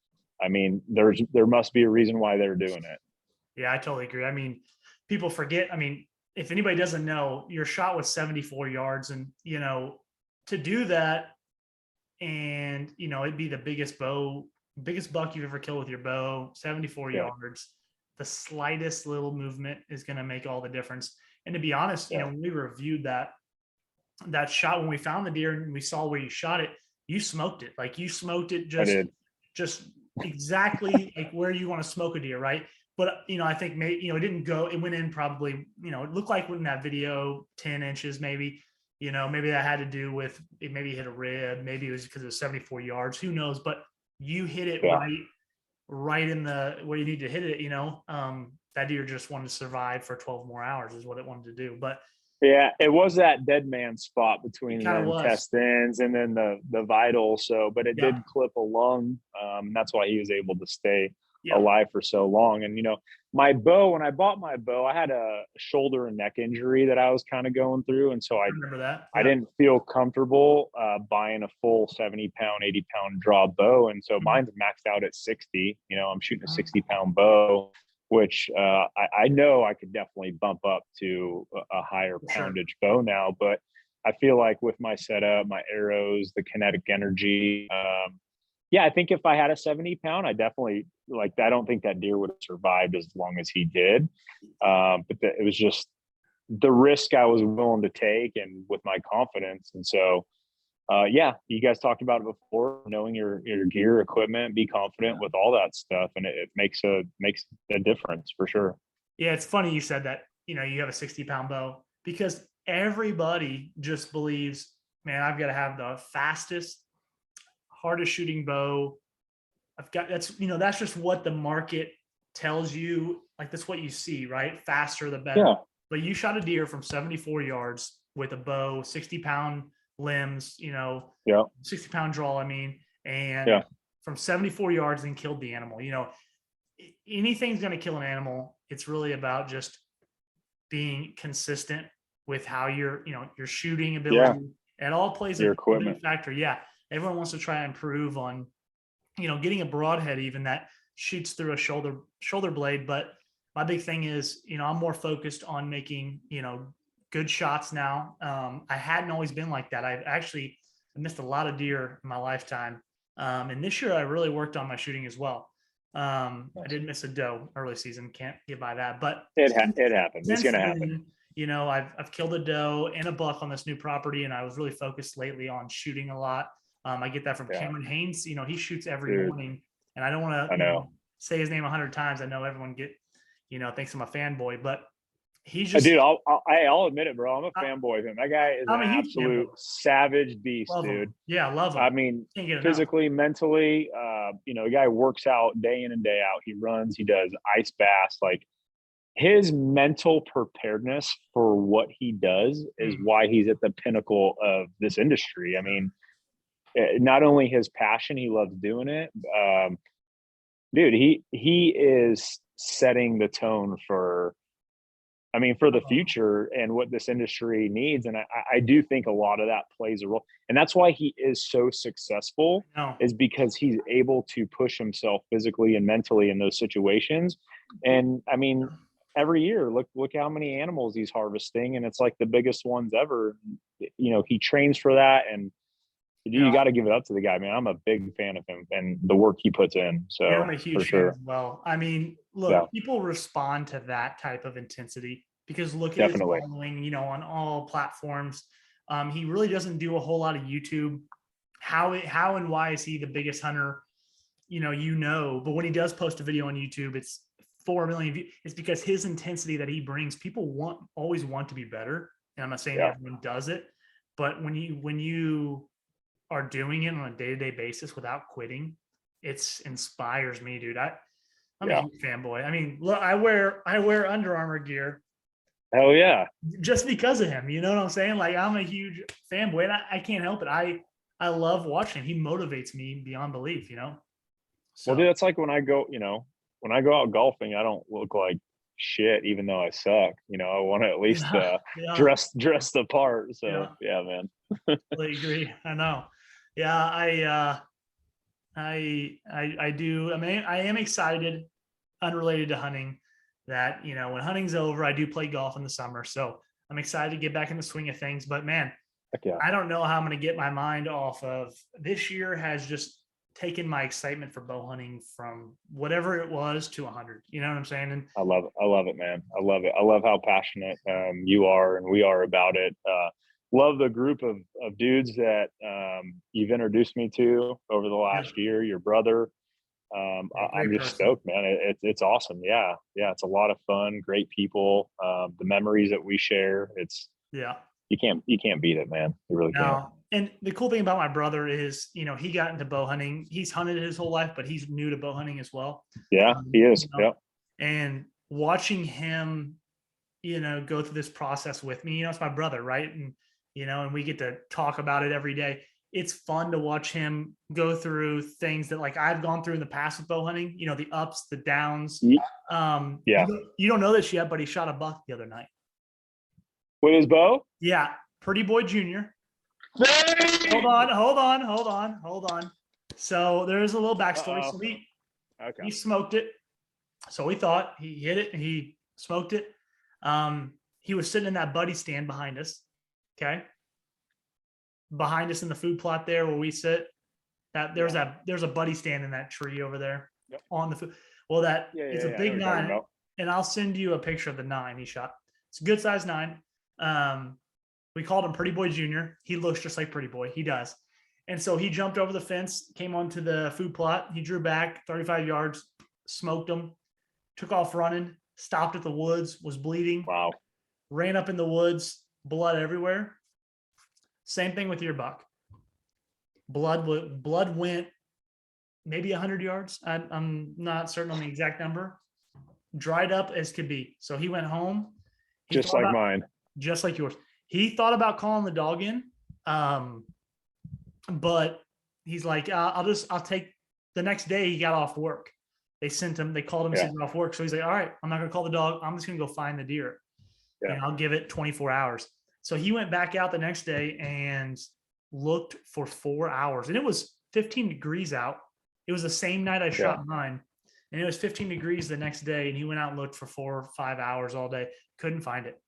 I mean, there must be a reason why they're doing it. Yeah, I totally agree. I mean, people forget, if anybody doesn't know, your shot was 74 yards, and, to do that, and, it'd be the biggest buck you've ever killed with your bow, 74 yards. The slightest little movement is going to make all the difference. And to be honest, when we reviewed that shot, when we found the deer and we saw where you shot it, you smoked it. Like you smoked it just exactly like where you want to smoke a deer, right? But, I think maybe, it didn't go, it went in probably, it looked like in that video, 10 inches, maybe, maybe that had to do with it, maybe hit a rib, maybe it was because it was 74 yards, who knows, but you hit it right in the where you need to hit it. That deer just wanted to survive for 12 more hours is what it wanted to do. But it was that dead man spot between the intestines and then the vital. So, but it did clip a lung. That's why he was able to stay alive for so long. And, my bow, when I bought my bow, I had a shoulder and neck injury that I was kind of going through. And so I remember that. I didn't feel comfortable buying a full 70-pound, 80-pound draw bow. And so mine's maxed out at 60. I'm shooting a 60-pound bow, which I know I could definitely bump up to a higher poundage bow now. But I feel like with my setup, my arrows, the kinetic energy, I think if I had a 70-pound, I definitely I don't think that deer would have survived as long as he did. But it was just the risk I was willing to take and with my confidence. And so, you guys talked about it before, knowing your gear, equipment, be confident with all that stuff. And it makes a difference for sure. Yeah. It's funny you said that, you have a 60-pound bow, because everybody just believes, man, I've got to have the fastest, hardest shooting bow. That's just what the market tells you. Like, that's what you see, right? Faster, the better. Yeah. But you shot a deer from 74 yards with a bow, 60-pound limbs, 60-pound draw, and from 74 yards, and killed the animal. Anything's going to kill an animal. It's really about just being consistent with how your shooting ability. It all plays a big factor. Yeah. Everyone wants to try and improve on, getting a broadhead even that shoots through a shoulder blade. But my big thing is, I'm more focused on making, good shots now. I hadn't always been like that. I missed a lot of deer in my lifetime. And this year I really worked on my shooting as well. I did miss a doe early season. Can't get by that, but it happens. It's going to happen. I've killed a doe and a buck on this new property, and I was really focused lately on shooting a lot. I get that from Cameron Haynes. He shoots every morning, and I don't want to say his name 100 times. I know everyone thinks I'm a fanboy, but he's just, dude, I'll admit it, bro. I'm a fanboy of him. That guy is an absolute savage beast, love dude. Him. Yeah, love him. Physically, mentally, the guy works out day in and day out. He runs, he does ice baths. Like, his mental preparedness for what he does is why he's at the pinnacle of this industry. Not only his passion, he loves doing it. Dude, he is setting the tone for the future and what this industry needs. And I do think a lot of that plays a role. And that's why he is so successful, is because he's able to push himself physically and mentally in those situations. And every year, look how many animals he's harvesting, and it's like the biggest ones ever. He trains for that, and you got to give it up to the guy, man. I'm a big fan of him and the work he puts in. So I'm a huge fan as well. Look, people respond to that type of intensity because look at his following, on all platforms. He really doesn't do a whole lot of YouTube. How and why is he the biggest hunter? But when he does post a video on YouTube, it's 4 million views. It's because his intensity that he brings, people always want to be better. And I'm not saying everyone does it, but when you are doing it on a day-to-day basis without quitting, it inspires me, dude. I'm a huge fanboy. Look, I wear Under Armour gear. Hell yeah. Just because of him. You know what I'm saying? Like, I'm a huge fanboy, and I can't help it. I love watching him. He motivates me beyond belief, So, well, dude, it's like when I go out golfing, I don't look like shit, even though I suck. I want to at least dress the part. So man. Totally agree. I know. Yeah, I do. I am excited, unrelated to hunting, that when hunting's over, I do play golf in the summer. So I'm excited to get back in the swing of things. But man, I don't know how I'm going to get my mind off of this year. Has just taken my excitement for bow hunting from whatever it was to 100. You know what I'm saying? And I love it, man. I love it. I love how passionate you are and we are about it. Love the group of dudes that you've introduced me to over the last year. Your brother. I'm just stoked, man. It's awesome. Yeah. It's a lot of fun. Great people. The memories that we share. You can't beat it, man. You really can't. And the cool thing about my brother is, he got into bow hunting. He's hunted his whole life, but he's new to bow hunting as well. Yeah, he is. And watching him, go through this process with me, it's my brother, right? And, and we get to talk about it every day. it's fun to watch him go through things that like I've gone through in the past with bow hunting, you know, the ups, the downs. Yeah. You don't know this yet, but he shot a buck the other night. With his bow? Yeah. Pretty Boy Junior. Hold on. So there's a little backstory. So he smoked it. So we thought he hit it and he smoked it. He was sitting in that buddy stand behind us. Okay. Behind us in the food plot there where we sit, there's a buddy stand in that tree over there on the food. Well, it's a big 9, and I'll send you a picture of the 9 he shot. It's a good size 9. We called him Pretty Boy Junior. He looks just like Pretty Boy. He does. And so he jumped over the fence, came onto the food plot. He drew back 35 yards, smoked him, took off running, stopped at the woods, was bleeding. Wow. Ran up in the woods, blood everywhere. Same thing with your buck. Blood went maybe 100 yards. I'm not certain on the exact number. Dried up as could be. So he went home. Just like mine. Just like yours. He thought about calling the dog in. But he's like, I'll take the next day. He got off work. They called him sitting off work. So he's like, all right, I'm not going to call the dog. I'm just going to go find the deer. And I'll give it 24 hours. So he went back out the next day and looked for 4 hours. And it was 15 degrees out. It was the same night I shot mine. And it was 15 degrees the next day. And he went out and looked for 4 or 5 hours all day. Couldn't find it.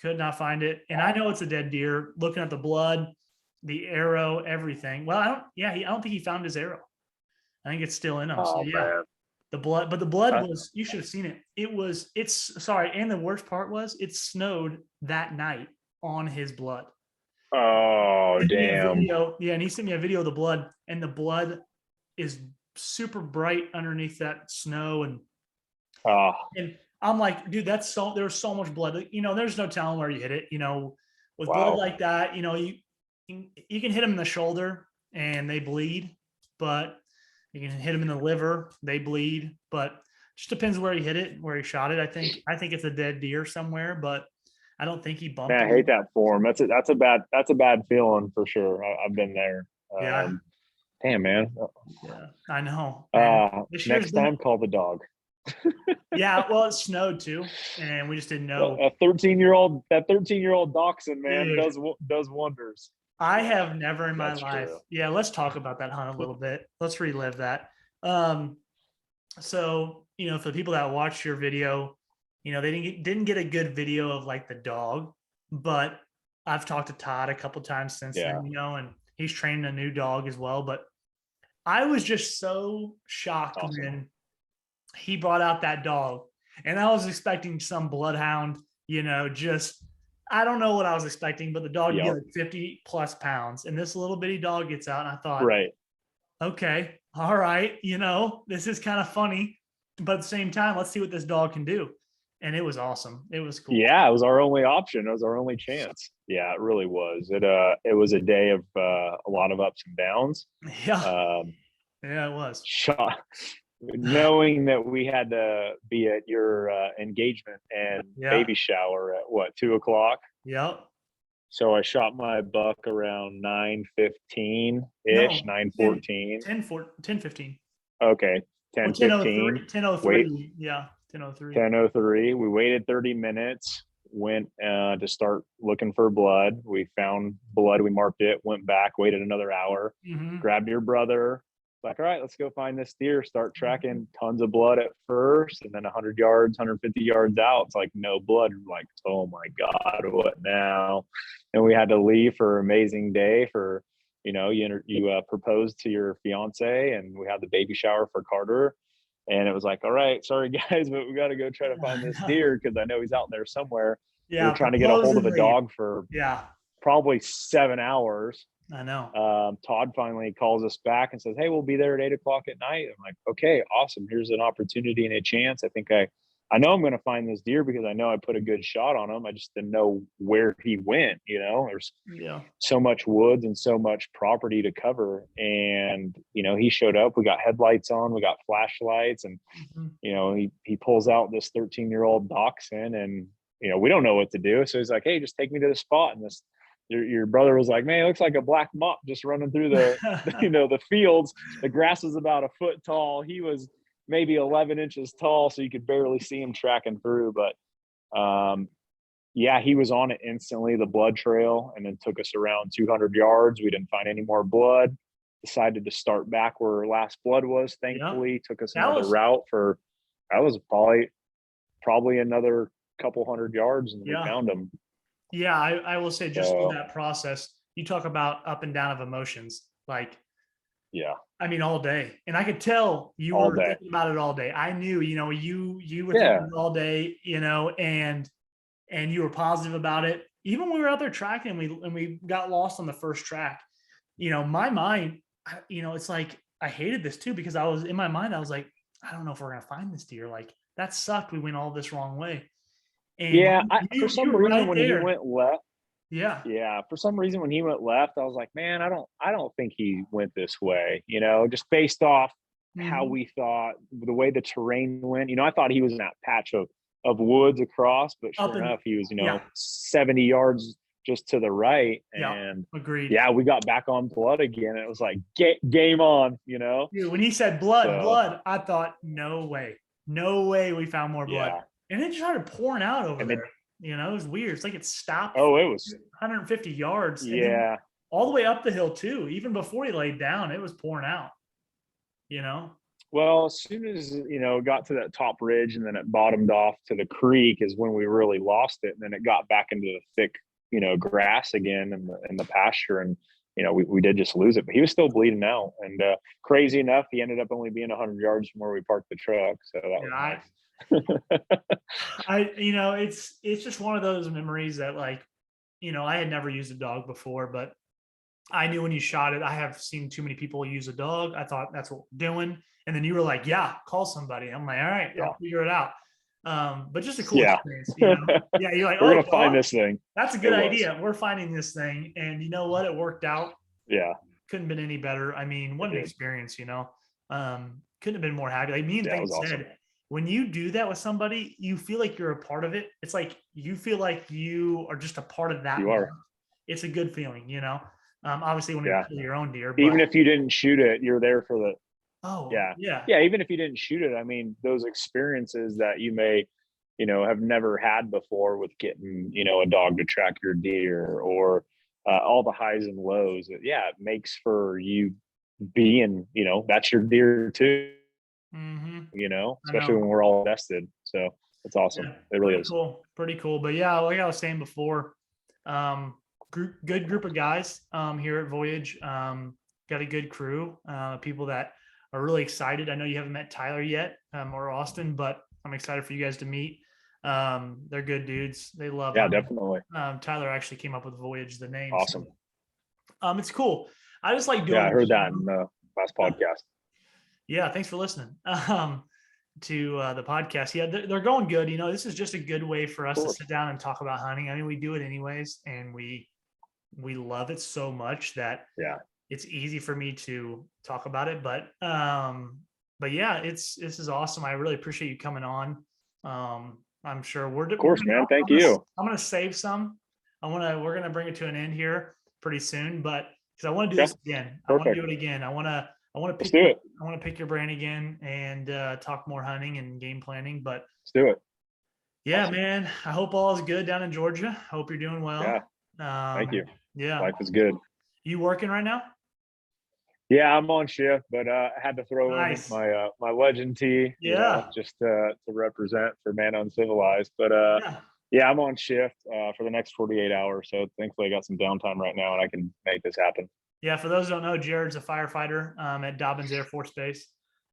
Could not find it. And I know it's a dead deer. Looking at the blood, the arrow, everything. Well, I don't think he found his arrow. I think it's still in him. Oh, so, man. The blood was, you should have seen it. And the worst part was it snowed that night on his blood. Oh, damn. And he sent me a video of the blood, and the blood is super bright underneath that snow. And I'm like, dude, there's so much blood. You know, there's no telling where you hit it, you know, with blood like that, you know, you can hit them in the shoulder and they bleed, but you can hit them in the liver, they bleed, but just depends where he hit it, where he shot it. I think it's a dead deer somewhere, but I don't think he bumped. Man, I hate that for him. That's a bad feeling for sure. I've been there. Damn, man. Yeah, I know. Next time, call the dog. Yeah, well, it snowed too, and we just didn't know. That 13-year-old dachshund, man, dude, does wonders. I have never in my life. True. Yeah, let's talk about that hunt a little bit. Let's relive that. So, you know, for the people that watched your video, you know, they didn't get a good video of like the dog, but I've talked to Todd a couple times since then, you know, and he's training a new dog as well. But I was just so shocked when he brought out that dog, and I was expecting some bloodhound, you know, just, I don't know what I was expecting, but the dog get like 50 plus pounds, and this little bitty dog gets out, and I thought, okay, all right, you know, this is kind of funny, but at the same time, let's see what this dog can do. And it was awesome. It was cool. Yeah, it was our only option. It was our only chance. Yeah, it really was. It was a day of a lot of ups and downs. Yeah, it was. Knowing that we had to be at your engagement and baby shower at 2:00. Yep. So I shot my buck around 9:15 ish, 9:14. 10:15. Okay. 10:15. 10:03. Yeah. 10:03. 10:03. We waited 30 minutes, went to start looking for blood. We found blood. We marked it, went back, waited another hour, grabbed your brother. Like, all right, let's go find this deer, start tracking. Tons of blood at first, and then 100 yards, 150 yards out, it's like no blood. We're like, oh my God, what now? And we had to leave for an amazing day for, you know, you proposed to your fiance, and we had the baby shower for Carter. And it was like, all right, sorry guys, but we got to go try to find this deer because I know he's out there somewhere. Yeah, we're trying to get a hold of a dog for probably 7 hours. I know. Todd finally calls us back and says, hey, we'll be there at 8:00 at night. I'm like, okay, awesome. Here's an opportunity and a chance. I think I know I'm going to find this deer because I know I put a good shot on him. I just didn't know where he went. You know, there's so much woods and so much property to cover. And, you know, he showed up, we got headlights on, we got flashlights, and, you know, he pulls out this 13-year-old dachshund, and, you know, we don't know what to do. So he's like, hey, just take me to the spot. And this your brother was like, man, it looks like a black mop just running through the the fields. The grass was about a foot tall. He was maybe 11 inches tall, so you could barely see him tracking through. But yeah, he was on it instantly, the blood trail, and then took us around 200 yards. We didn't find any more blood. Decided to start back where last blood was, thankfully. Yep. Took us another route for, that was probably another couple hundred yards, and we found him. Yeah, I will say, just through that process, you talk about up and down of emotions. Like, yeah, I mean, all day. And I could tell you were thinking about it all day. I knew, you were thinking all day, and you were positive about it. Even when we were out there tracking and we got lost on the first track, my mind, it's like, I hated this too, because I was in my mind, I was like, I don't know if we're going to find this deer. Like, that sucked. We went all this wrong way. And for some reason, when he went left, for some reason when he went left, I was like, man, I don't think he went this way, just based off how we thought, the way the terrain went. I thought he was in that patch of woods across, but sure enough, he was 70 yards just to the right. And agreed. Yeah, we got back on blood again. And it was like, game on, Dude, when he said blood, I thought, no way we found more blood. And it started pouring out over there. It was weird. It's like it stopped. Oh, it was 150 yards. Yeah. All the way up the hill too. Even before he laid down, it was pouring out. Well, as soon as got to that top ridge, and then it bottomed off to the creek, is when we really lost it. And then it got back into the thick, grass again in the pasture, and we did just lose it. But he was still bleeding out. And crazy enough, he ended up only being 100 yards from where we parked the truck. So that was nice. It's just one of those memories that, like, I had never used a dog before, but I knew when you shot it. I have seen too many people use a dog. I thought that's what we're doing. And then you were like, yeah, call somebody. I'm like, all right, I'll figure it out. But just a cool experience. You're like, we're going to find this thing. That's a good idea. We're finding this thing. And you know what? It worked out. Yeah. Couldn't have been any better. I mean, what an experience, couldn't have been more happy. Like, me and Thane said, awesome. When you do that with somebody, you feel like you're a part of it. It's like, you feel like you are just a part of that. You are. It's a good feeling, obviously when you kill your own deer. But even if you didn't shoot it, you're there for the, yeah. Even if you didn't shoot it, I mean, those experiences that you may, have never had before with getting, a dog to track your deer, or all the highs and lows. It makes for you being, that's your deer too. Especially when we're all invested. So it's awesome. It really is pretty cool. But yeah, like I was saying before, good group of guys here at Voyage. Got a good crew, people that are really excited. I know you haven't met Tyler yet, or Austin, but I'm excited for you guys to meet. They're good dudes. They love them. Definitely. Tyler actually came up with Voyage, the name. Awesome. So, it's cool. I just like doing I heard that in the last podcast. Yeah, thanks for listening to the podcast. Yeah, they're going good. This is just a good way for us to sit down and talk about hunting. I mean, we do it anyways, and we love it so much that it's easy for me to talk about it. But yeah, this is awesome. I really appreciate you coming on. I'm sure of course, man. Thank you. I'm gonna save some. We're gonna bring it to an end here pretty soon, but because I want to do this again. I want to do it again. I want to pick your brain again and talk more hunting and game planning. But let's do it. Yeah, awesome. Man. I hope all is good down in Georgia. I hope you're doing well. Yeah. Thank you. Yeah. Life is good. You working right now? Yeah, I'm on shift, but I had to throw in my legend tee, just to represent for Man Uncivilized. But I'm on shift for the next 48 hours. So thankfully I got some downtime right now and I can make this happen. Yeah, for those who don't know, Jarrod's a firefighter at Dobbins Air Force Base,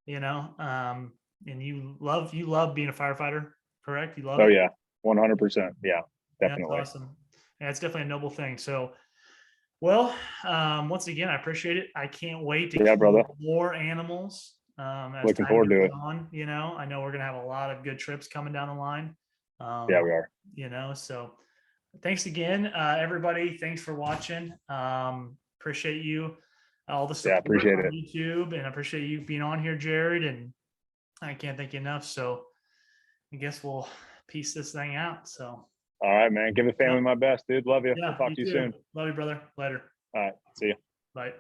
and you love being a firefighter, correct? You love it? Oh, yeah, 100%. Yeah, definitely. That's awesome. Yeah, it's definitely a noble thing. So, well, once again, I appreciate it. I can't wait to kill more animals. Looking forward to it. I know we're going to have a lot of good trips coming down the line. Yeah, we are. So thanks again, everybody. Thanks for watching. Appreciate you, all the support appreciate on it. YouTube, and I appreciate you being on here, Jarrod, and I can't thank you enough. So I guess we'll piece this thing out. So All right, man. Give the family my best, dude. Love you. Yeah, We'll talk to you too. soon. Love you, brother. Later. All right. See you. Bye.